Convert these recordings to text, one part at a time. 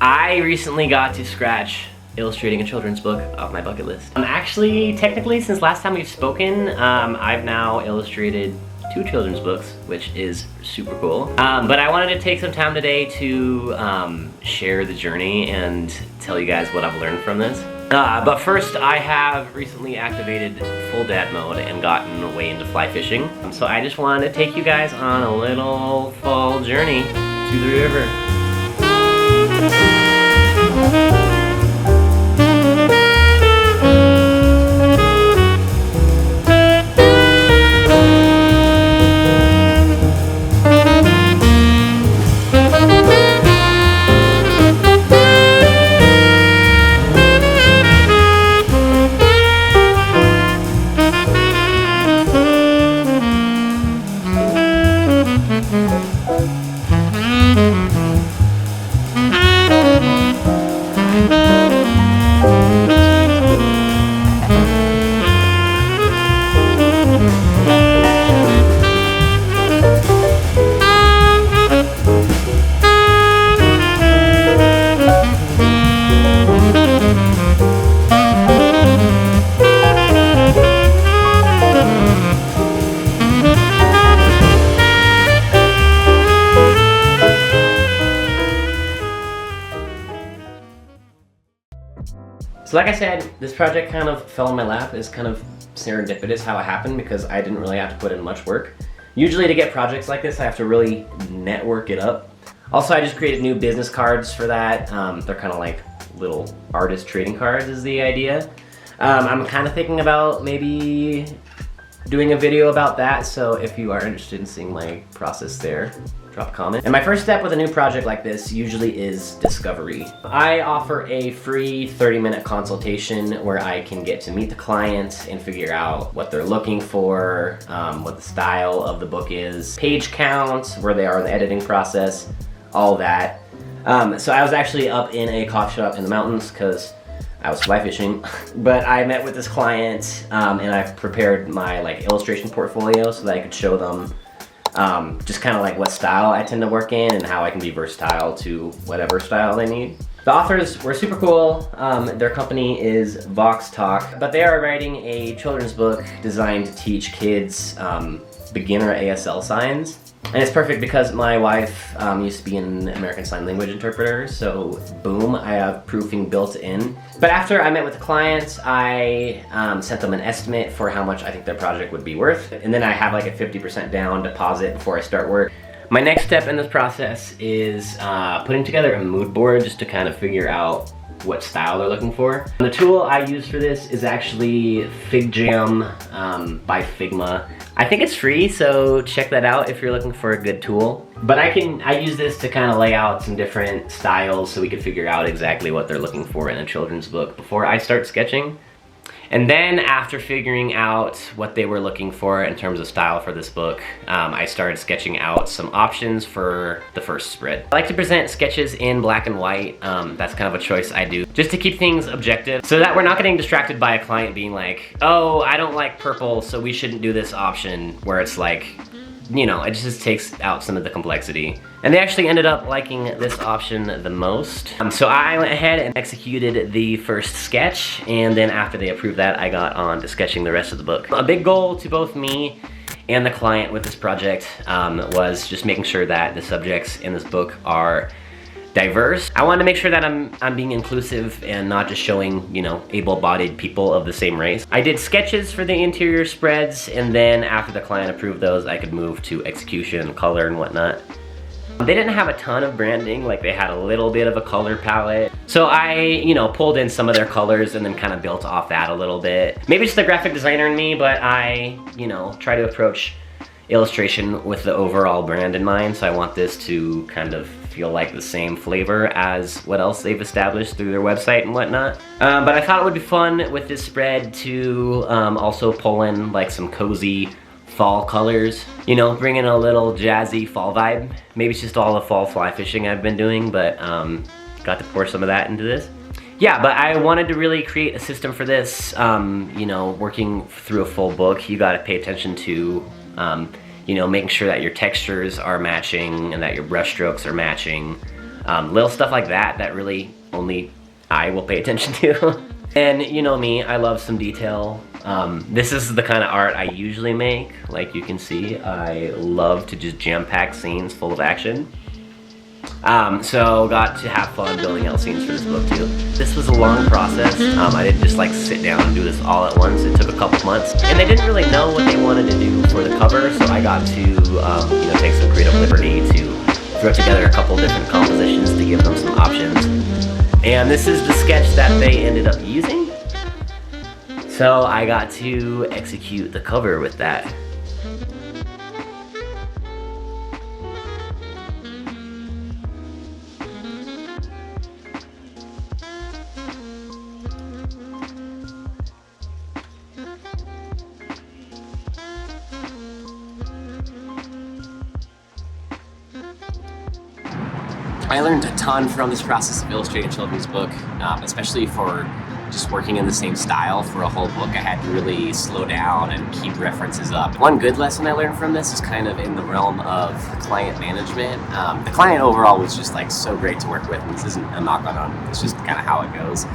I recently got to scratch illustrating a children's book off my bucket list. Actually, technically, since last time we've spoken, I've now illustrated 2 children's books, which is super cool. But I wanted to take some time today to share the journey and tell you guys what I've learned from this. But first, I have recently activated full dad mode and gotten way into fly fishing. So I just wanted to take you guys on a little fall journey to the river. So like I said, this project kind of fell in my lap. It's kind of serendipitous how it happened because I didn't really have to put in much work. Usually to get projects like this, I have to really network it up. Also, I just created new business cards for that. They're kind of like little artist trading cards is the idea. I'm kind of thinking about maybe doing a video about that, so if you are interested in seeing my process there, drop a comment. And my first step with a new project like this usually is discovery. I offer a free 30-minute consultation where I can get to meet the client and figure out what they're looking for, what the style of the book is, page count, where they are in the editing process, all that. So I was actually up in a coffee shop in the mountains because I was fly fishing, but I met with this client and I prepared my illustration portfolio so that I could show them just kind of what style I tend to work in and how I can be versatile to whatever style they need. The authors were super cool. Their company is Vox Talk, but they are writing a children's book designed to teach kids beginner ASL signs. And it's perfect because my wife used to be an American Sign Language interpreter, so boom, I have proofing built in. But after I met with the client, I sent them an estimate for how much I think their project would be worth. And then I have a 50% down deposit before I start work. My next step in this process is putting together a mood board just to kind of figure out what style they're looking for. And the tool I use for this is actually FigJam by Figma. I think it's free, so check that out if you're looking for a good tool. But I use this to kind of lay out some different styles so we can figure out exactly what they're looking for in a children's book before I start sketching. And then after figuring out what they were looking for in terms of style for this book, I started sketching out some options for the first spread. I like to present sketches in black and white. That's kind of a choice I do just to keep things objective so that we're not getting distracted by a client being like, oh, I don't like purple, so we shouldn't do this option, where it's it just takes out some of the complexity. And they actually ended up liking this option the most. So I went ahead and executed the first sketch, and then after they approved that, I got on to sketching the rest of the book. A big goal to both me and the client with this project was just making sure that the subjects in this book are diverse. I wanted to make sure that I'm being inclusive and not just showing, able-bodied people of the same race. I did sketches for the interior spreads, and then after the client approved those, I could move to execution, color, and whatnot. They didn't have a ton of branding, they had a little bit of a color palette. So I, pulled in some of their colors and then kind of built off that a little bit. Maybe it's the graphic designer in me, but I, try to approach illustration with the overall brand in mind. So I want this to kind of feel like the same flavor as what else they've established through their website and whatnot. But I thought it would be fun with this spread to also pull in some cozy fall colors, bring in a little jazzy fall vibe. Maybe it's just all the fall fly fishing I've been doing, but got to pour some of that into this. Yeah, but I wanted to really create a system for this. Working through a full book, you gotta pay attention to making sure that your textures are matching and that your brush strokes are matching. Little stuff like that that really only I will pay attention to. And you know me, I love some detail. This is the kind of art I usually make. Like you can see, I love to just jam-pack scenes full of action. So got to have fun building out scenes for this book too. This was a long process. I didn't just like sit down and do this all at once. It took a couple months, and they didn't really know what they wanted to do for the cover, so I got to you know, take some creative liberty to throw together a couple different compositions to give them some options. And this is the sketch that they ended up using. So I got to execute the cover with that. I learned a ton from this process of illustrating a children's book, especially for just working in the same style for a whole book. I had to really slow down and keep references up. One good lesson I learned from this is kind of in the realm of client management. The client overall was just like so great to work with, and this isn't a knock on them, it's just kind of how it goes.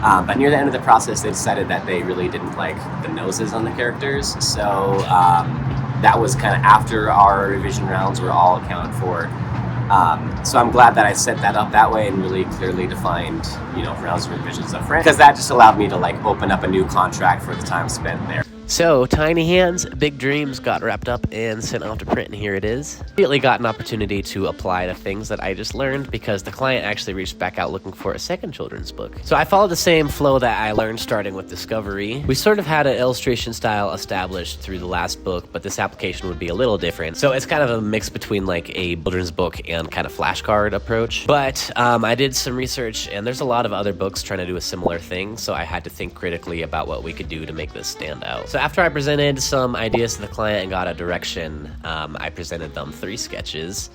But near the end of the process, they decided that they really didn't like the noses on the characters, so that was kind of after our revision rounds were all accounted for. So I'm glad that I set that up that way and really clearly defined, you know, rounds and revisions up front, because that just allowed me to like open up a new contract for the time spent there. So Tiny Hands, Big Dreams got wrapped up and sent off to print, and here it is. Immediately got an opportunity to apply to things that I just learned because the client actually reached back out looking for a second children's book. So I followed the same flow that I learned starting with Discovery. We sort of had an illustration style established through the last book, but this application would be a little different. So it's kind of a mix between like a children's book and kind of flashcard approach. But I did some research, and there's a lot of other books trying to do a similar thing, so I had to think critically about what we could do to make this stand out. So after I presented some ideas to the client and got a direction, I presented them 3 sketches.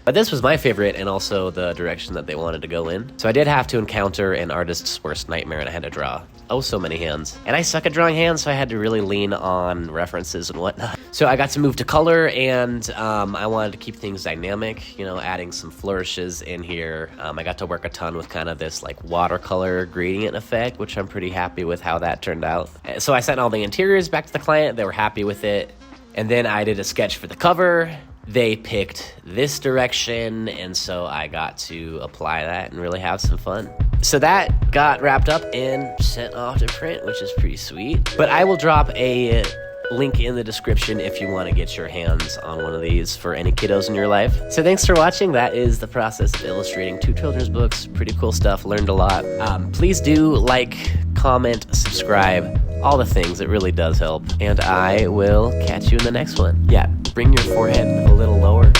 But this was my favorite and also the direction that they wanted to go in. So I did have to encounter an artist's worst nightmare, and I had to draw so many hands. And I suck at drawing hands, so I had to really lean on references and whatnot. So I got to move to color, and I wanted to keep things dynamic, you know, adding some flourishes in here. I got to work a ton with kind of this like watercolor gradient effect, which I'm pretty happy with how that turned out. So I sent all the interiors back to the client. They were happy with it. And then I did a sketch for the cover. They picked this direction, and so I got to apply that and really have some fun. So that got wrapped up and sent off to print, which is pretty sweet. But I will drop a link in the description if you want to get your hands on one of these for any kiddos in your life. So thanks for watching. That is the process of illustrating 2 children's books. Pretty cool stuff. Learned a lot. Please do like, comment, subscribe, all the things. It really does help. And I will catch you in the next one. Yeah, bring your forehead a little lower.